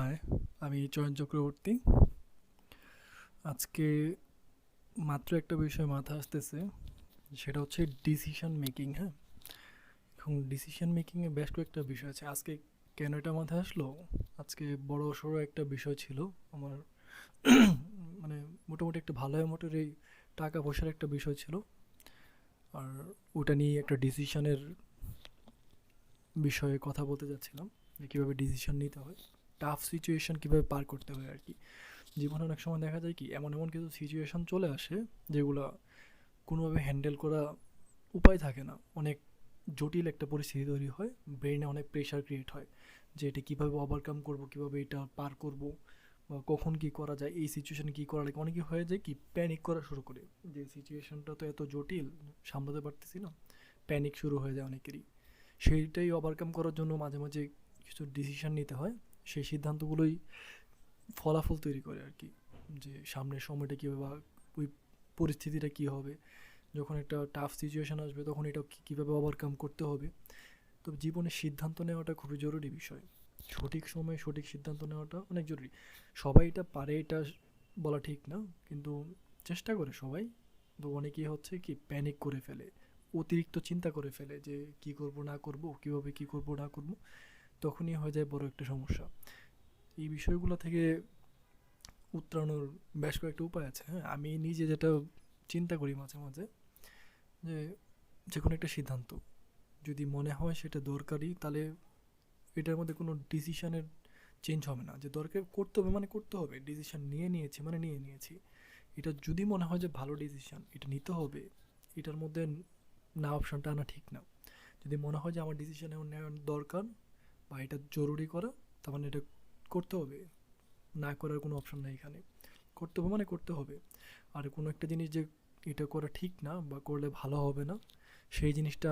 High, আমি চয়ন চক্রবর্তী। আজকে মাত্র একটা বিষয় মাথা আসতেছে, সেটা হচ্ছে ডিসিশন মেকিং। হ্যাঁ, এখন ডিসিশন মেকিংয়ে বেশ কয়েকটা বিষয় আছে। আজকে কেন এটা মাথায় আসলো, আজকে বড় সড়ো একটা বিষয় ছিল আমার। মানে মোটামুটি একটা ভালো অ্যামাউন্টের এই টাকা পয়সার একটা বিষয় ছিল। আর ওটা নিয়ে একটা ডিসিশনের বিষয়ে কথা বলতে যাচ্ছিলাম, যে কীভাবে ডিসিশন নিতে হয়, টাফ সিচুয়েশন কীভাবে পার করতে হয় আর কি। জীবনে অনেক সময় দেখা যায় কি, এমন এমন কিছু সিচুয়েশন চলে আসে যেগুলো কোনোভাবে হ্যান্ডেল করা উপায় থাকে না। অনেক জটিল একটা পরিস্থিতি তৈরি হয়, ব্রেনে অনেক প্রেশার ক্রিয়েট হয় যে এটা কীভাবে ওভারকাম করব, কীভাবে এটা পার করব, বা কখন কী করা যায়, এই সিচুয়েশানে কী করা লাগে। অনেকে হয়ে যায় কি, প্যানিক করা শুরু করে, যে সিচুয়েশনটা তো এত জটিল, সামলাতে পারতেছি না। প্যানিক শুরু হয়ে যায় অনেকেরই। সেইটাই ওভারকাম করার জন্য মাঝে মাঝে কিছু ডিসিশন নিতে হয়। সেই সিদ্ধান্তগুলোই ফলাফল তৈরি করে আর কি, যে সামনের সময়টা কীভাবে বা ওই পরিস্থিতিটা কী হবে, যখন একটা টাফ সিচুয়েশান আসবে তখন এটা কীভাবে ওভারকাম করতে হবে। তো জীবনে সিদ্ধান্ত নেওয়াটা খুবই জরুরি বিষয়। সঠিক সময়ে সঠিক সিদ্ধান্ত নেওয়াটা অনেক জরুরি। সবাই এটা পারে এটা বলা ঠিক না, কিন্তু চেষ্টা করে সবাই। তো অনেকেই হচ্ছে কি, প্যানিক করে ফেলে, অতিরিক্ত চিন্তা করে ফেলে যে কি করব না করব, কীভাবে কী করব না করব, তখনই হয়ে যায় বড় একটা সমস্যা। এই বিষয়গুলো থেকে উতরানোর বেশ কয়েকটা উপায় আছে। হ্যাঁ, আমি নিজে যেটা চিন্তা করি মাঝে মাঝে, যে যে কোনো একটা সিদ্ধান্ত যদি মনে হয় সেটা দরকারি, তাহলে এটার মধ্যে কোনো ডিসিশনের চেঞ্জ হবে না। যে দরকার করতে হবে মানে করতে হবে, ডিসিশন নিয়েছি মানে নিয়েছি। এটা যদি মনে হয় যে ভালো ডিসিশন, এটা নিতে হবে, এটার মধ্যে না অপশানটা আনা ঠিক না। যদি মনে হয় যে আমার ডিসিশন এমন নেওয়ার দরকার বা এটা জরুরি করা, তার মানে এটা করতে হবে, না করার কোনো অপশন নেই এখানে। করতে হবে মানে করতে হবে। আর কোনো একটা জিনিস যে এটা করা ঠিক না বা করলে ভালো হবে না, সেই জিনিসটা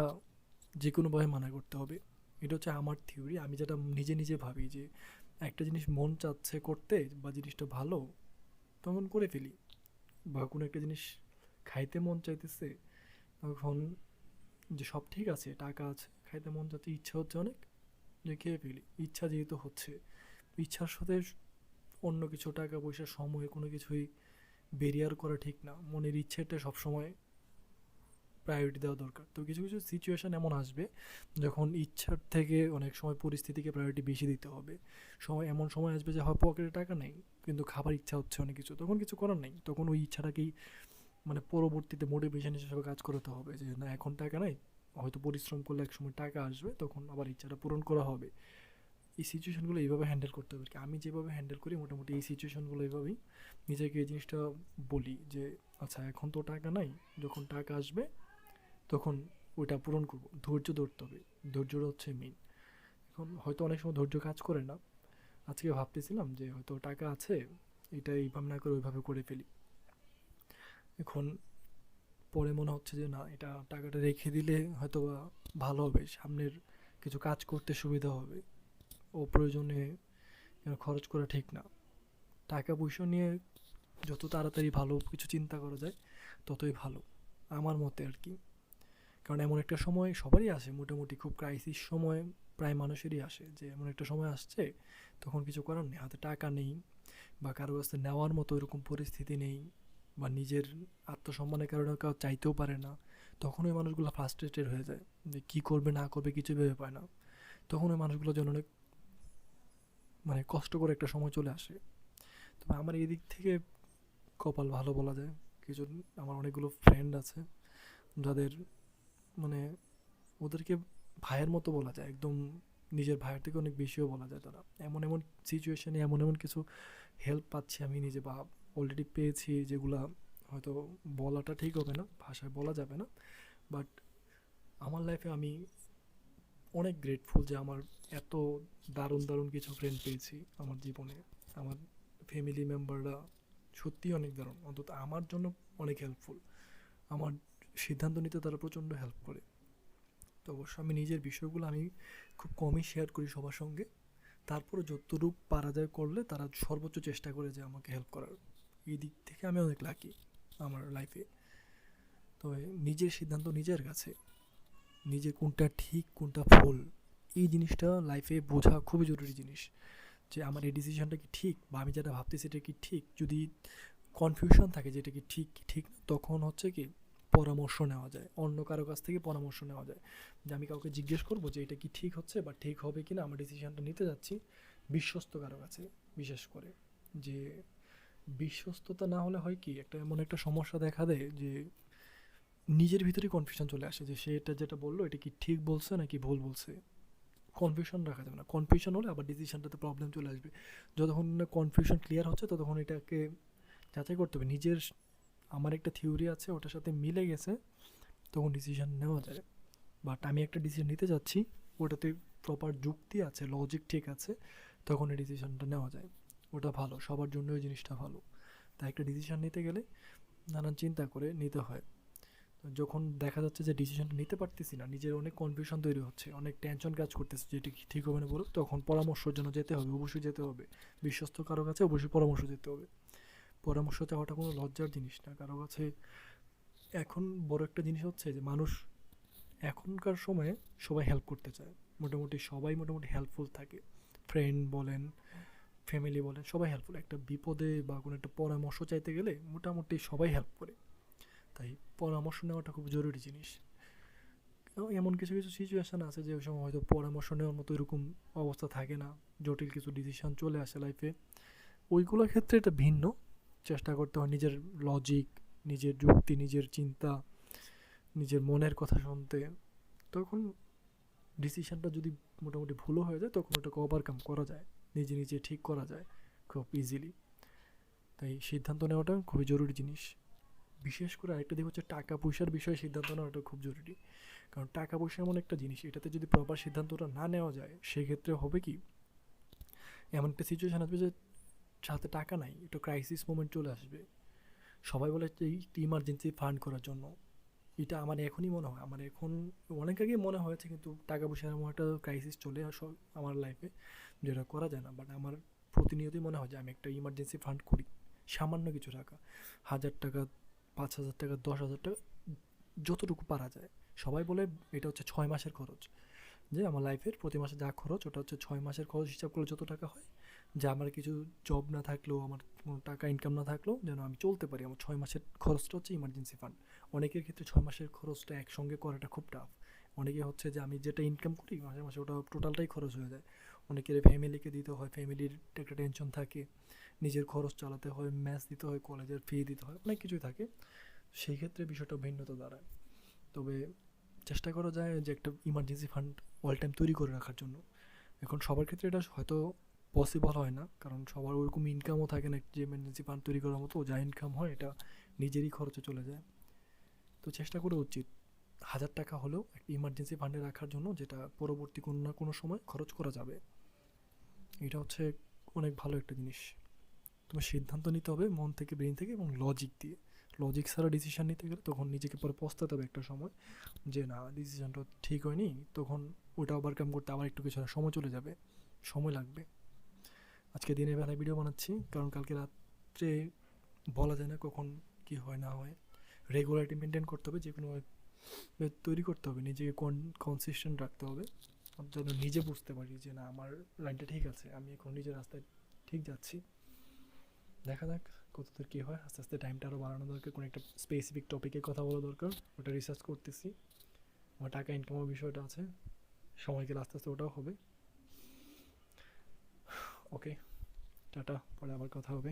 যে কোনোভাবে মানা করতে হবে। এটা হচ্ছে আমার থিওরি। আমি যেটা নিজে নিজে ভাবি, যে একটা জিনিস মন চাচ্ছে করতে বা জিনিসটা ভালো, তখন করে ফেলি। বা কোনো একটা জিনিস খাইতে মন চাইতেছে, তখন যে সব ঠিক আছে, টাকা আছে, খাইতে মন চাচ্ছে, ইচ্ছা হচ্ছে অনেক, যে খেয়ে ফেলি। ইচ্ছা যেহেতু হচ্ছে, ইচ্ছার সাথে অন্য কিছু, টাকা পয়সা, সময়, কোনো কিছুই বেরিয়ার করা ঠিক না। মনের ইচ্ছেটা সবসময় প্রায়োরিটি দেওয়া দরকার। তো কিছু কিছু সিচুয়েশান এমন আসবে যখন ইচ্ছার থেকে অনেক সময় পরিস্থিতিকে প্রায়োরিটি বেশি দিতে হবে। এমন সময় আসবে যে হয় পকেটে টাকা নেই, কিন্তু খাবার ইচ্ছা হচ্ছে অনেক কিছু, তখন কিছু করার নেই। তখন ওই ইচ্ছাটাকেই মানে পরবর্তীতে মোটিভেশন হিসেবে কাজ করাতে হবে, যে না এখন টাকা নাই, হয়তো পরিশ্রম করলে এক সময় টাকা আসবে, তখন আবার ইচ্ছাটা পূরণ করা হবে। এই সিচুয়েশনগুলো এইভাবে হ্যান্ডেল করতে হবে। আমি যেভাবে হ্যান্ডেল করি মোটামুটি এই সিচুয়েশনগুলো এইভাবেই নিজেকে এই জিনিসটা বলি, যে আচ্ছা এখন তো টাকা নাই, যখন টাকা আসবে তখন ওইটা পূরণ করব। ধৈর্য ধরতে হবে, ধৈর্যটা হচ্ছে মেইন। এখন হয়তো অনেক সময় ধৈর্য কাজ করে না। আজকে ভাবতেছিলাম যে হয়তো টাকা আছে, এটা এইভাবে না করে ওইভাবে করে ফেলি। এখন পরে মনে হচ্ছে যে না, এটা টাকাটা রেখে দিলে হয়তো বা ভালো হবে, সামনের কিছু কাজ করতে সুবিধা হবে। অপ্রয়োজনে খরচ করা ঠিক না। টাকা পয়সা নিয়ে যত তাড়াতাড়ি ভালো কিছু চিন্তা করা যায় ততই ভালো, আমার মতে আর কি। কারণ এমন একটা সময় সবারই আসে, মোটামুটি খুব ক্রাইসিস সময় প্রায় মানুষেরই আসে, যে এমন একটা সময় আসছে তখন কিছু করার নেই, হাতে টাকা নেই, বা কারো কাছে নেওয়ার মতো এরকম পরিস্থিতি নেই, বা নিজের আত্মসম্মানের কারণে কেউ চাইতেও পারে না। তখন ওই মানুষগুলো ফ্রাস্ট্রেটেড হয়ে যায়, যে কী করবে না করবে কিছু ভেবে পায় না। তখন ওই মানুষগুলোর জন্য অনেক মানে কষ্ট করে একটা সময় চলে আসে। তবে আমার এই দিক থেকে কপাল ভালো বলা যায়। কিছু, আমার অনেকগুলো ফ্রেন্ড আছে যাদের মানে ওদেরকে ভাইয়ের মতো বলা যায়, একদম নিজের ভাইয়ের থেকে অনেক বেশিও বলা যায়। তারা এমন এমন সিচুয়েশানে এমন এমন কিছু হেল্প পাচ্ছি আমি নিজে, বা অলরেডি পেয়েছি, যেগুলা হয়তো বলাটা ঠিক হবে না, ভাষায় বলা যাবে না। বাট আমার লাইফে আমি অনেক গ্রেটফুল যে আমার এত দারুণ দারুণ কিছু ফ্রেন্ড পেয়েছি আমার জীবনে। আমার ফ্যামিলি মেম্বাররা সত্যিই অনেক দারুণ, অন্তত আমার জন্য অনেক হেল্পফুল। আমার সিদ্ধান্ত নিতে তারা প্রচণ্ড হেল্প করে। তো অবশ্য আমি নিজের বিষয়গুলো আমি খুব কমই শেয়ার করি সবার সঙ্গে। তারপরে যতটুকু পারা যায় করলে তারা সর্বোচ্চ চেষ্টা করে যে আমাকে হেল্প করার। এই দিক থেকে আমি অনেক লাকি আমার লাইফে। তো নিজের সিদ্ধান্ত নিজের কাছে, নিজে কোনটা ঠিক কোনটা ভুল, এই জিনিসটা লাইফে বোঝা খুবই জরুরি জিনিস। যে আমার এই ডিসিশনটা কি ঠিক, বা আমি যেটা ভাবতেছি এটা কি ঠিক। যদি কনফিউশন থাকে যে এটা কি ঠিক কি ঠিক না, তখন হচ্ছে কি পরামর্শ নেওয়া যায়, অন্য কারো কাছ থেকে পরামর্শ নেওয়া যায়। যে আমি কাউকে জিজ্ঞেস করবো যে এটা কি ঠিক হচ্ছে বা ঠিক হবে কি না, আমার ডিসিশনটা নিতে যাচ্ছি বিশ্বস্ত কারো কাছে। বিশেষ করে যে বিশ্বস্ততা না হলে হয় কি, একটা এমন একটা সমস্যা দেখা দেয় যে নিজের ভিতরেই কনফিউশন চলে আসে যে সে এটা যেটা বললো এটা কি ঠিক বলছে নাকি ভুল বলছে। কনফিউশন রাখা যাবে না, কনফিউশন হলে আবার ডিসিশনটাতে প্রবলেম চলে আসবে। যতক্ষণ না কনফিউশন ক্লিয়ার হচ্ছে ততক্ষণ এটাকে যাচাই করতে হবে নিজের, আমার একটা থিওরি আছে ওটার সাথে মিলে গেছে, তখন ডিসিশন নেওয়া যায়। বাট আমি একটা ডিসিশন নিতে যাচ্ছি, ওটাতে প্রপার যুক্তি আছে, লজিক ঠিক আছে, তখন এই ডিসিশনটা নেওয়া যায়। ওটা ভালো, সবার জন্য ওই জিনিসটা ভালো। তাই একটা ডিসিশন নিতে গেলে নানান চিন্তা করে নিতে হয়। যখন দেখা যাচ্ছে যে ডিসিশনটা নিতে পারতেছি না, নিজের অনেক কনফিউশন তৈরি হচ্ছে, অনেক টেনশন কাজ করতেছে যে এটা কি ঠিক হবে না বলো, তখন পরামর্শের জন্য যেতে হবে, অবশ্যই যেতে হবে। বিশ্বস্ত কারো কাছে অবশ্যই পরামর্শ যেতে হবে। পরামর্শ চাওয়াটা কোনো লজ্জার জিনিস না কারো কাছে। এখন বড় একটা জিনিস হচ্ছে যে মানুষ এখনকার সময়ে সবাই হেল্প করতে চায়, মোটামুটি সবাই মোটামুটি হেল্পফুল থাকে। ফ্রেন্ড বলেন, ফ্যামিলি বলেন, সবাই হেল্পফুল। একটা বিপদে বা কোনো একটা পরামর্শ চাইতে গেলে মোটামুটি সবাই হেল্প করে। তাই পরামর্শ নেওয়াটা খুব জরুরি জিনিস। এমন কিছু কিছু সিচুয়েশান আছে যে ওই সময় হয়তো পরামর্শ নেওয়ার মতো এরকম অবস্থা থাকে না, জটিল কিছু ডিসিশন চলে আসে লাইফে। ওইগুলোর ক্ষেত্রে এটা ভিন্ন। চেষ্টা করতে হয় নিজের লজিক, নিজের যুক্তি, নিজের চিন্তা, নিজের মনের কথা শুনতে। তখন ডিসিশনটা যদি মোটামুটি ভুলও হয়ে যায় তখন ওটাকে ওভারকাম করা যায়, নিজে নিজে ঠিক করা যায় খুব ইজিলি। তাই সিদ্ধান্ত নেওয়াটা খুবই জরুরি জিনিস। বিশেষ করে আরেকটা দিক হচ্ছে টাকা পয়সার বিষয়ে সিদ্ধান্ত নেওয়াটা খুব জরুরি। কারণ টাকা পয়সা এমন একটা জিনিস, এটাতে যদি প্রপার সিদ্ধান্তটা না নেওয়া যায় সেক্ষেত্রে হবে কি, এমন একটা সিচুয়েশান আসবে যে সাথে টাকা নাই, একটু ক্রাইসিস মোমেন্ট চলে আসবে। সবাই বলে যে ইমার্জেন্সি ফান্ড করার জন্য, এটা আমার এখনই মনে হয়, আমার এখন অনেক আগেই মনে হয়েছে, কিন্তু টাকা পয়সার এমন একটা ক্রাইসিস চলে আসো আমার লাইফে যেটা করা যায় না। বাট আমার প্রতিনিয়তই মনে হয় যে আমি একটা ইমার্জেন্সি ফান্ড করি, সামান্য কিছু টাকা, 1,000 টাকা, 5,000 টাকা, 10,000 টাকা, যতটুকু পারা যায়। সবাই বলে এটা হচ্ছে 6 মাসের খরচ, যে আমার লাইফের প্রতি মাসে যা খরচ ওটা হচ্ছে 6 মাসের খরচ হিসাব করলে যত টাকা হয়, যে আমার কিছু জব না থাকলেও, আমার কোনো টাকা ইনকাম না থাকলেও যেন আমি চলতে পারি, আমার 6 মাসের খরচটা হচ্ছে ইমার্জেন্সি ফান্ড। অনেকের ক্ষেত্রে 6 মাসের খরচটা একসঙ্গে করাটা খুব টাফ। অনেকে হচ্ছে যে আমি যেটা ইনকাম করি মাসে মাসে ওটা টোটালটাই খরচ হয়ে যায়। অনেকের ফ্যামিলিকে দিতে হয়, ফ্যামিলির একটা টেনশন থাকে, নিজের খরচ চালাতে হয়, ম্যাচ দিতে হয়, কলেজের ফি দিতে হয়, অনেক কিছুই থাকে। সেই ক্ষেত্রে বিষয়টা ভিন্নতা দাঁড়ায়। তবে চেষ্টা করা যায় যে একটা ইমার্জেন্সি ফান্ড অল টাইম তৈরি করে রাখার জন্য। এখন সবার ক্ষেত্রে এটা হয়তো পসিবল হয় না, কারণ সবার ওরকম ইনকামও থাকে না যে ইমার্জেন্সি ফান্ড তৈরি করার মতো। যা ইনকাম হয় এটা নিজেরই খরচে চলে যায়। তো চেষ্টা করা উচিত 1,000 টাকা হলেও একটা ইমার্জেন্সি ফান্ডে রাখার জন্য, যেটা পরবর্তী কোনো না কোনো সময় খরচ করা যাবে। এটা হচ্ছে অনেক ভালো একটা জিনিস। তোমার সিদ্ধান্ত নিতে হবে মন থেকে, ব্রেন থেকে, এবং লজিক দিয়ে। লজিক ছাড়া ডিসিশন নিতে গেলে তখন নিজেকে পরে পস্তাতে হবে একটা সময়, যে না ডিসিশনটা ঠিক হয়নি, তখন ওটা ওভারকাম করতে আবার একটু কিছু সময় চলে যাবে, সময় লাগবে। আজকে দিনের বেলায় ভিডিও বানাচ্ছি কারণ কালকে রাত্রে বলা যায় না কখন কি হয় না হয়। রেগুলারিটি মেনটেন করতে হবে, যে কোনো তৈরি করতে হবে, নিজেকে কনসিস্টেন্ট রাখতে হবে, যেন নিজে বুঝতে পারি যে না আমার লাইনটা ঠিক আছে, আমি এখন নিজের রাস্তায় ঠিক যাচ্ছি। দেখা যাক কতদূর কী হয়। আস্তে আস্তে টাইমটা আরও বাড়ানো দরকার, কোনো একটা স্পেসিফিক টপিকে কথা বলা দরকার, ওটা রিসার্চ করতেছি। আমার টাকা ইনকামের বিষয়টা আছে, সময় গেলে আস্তে আস্তে ওটাও হবে। ওকে, টাটা, পরে আবার কথা হবে।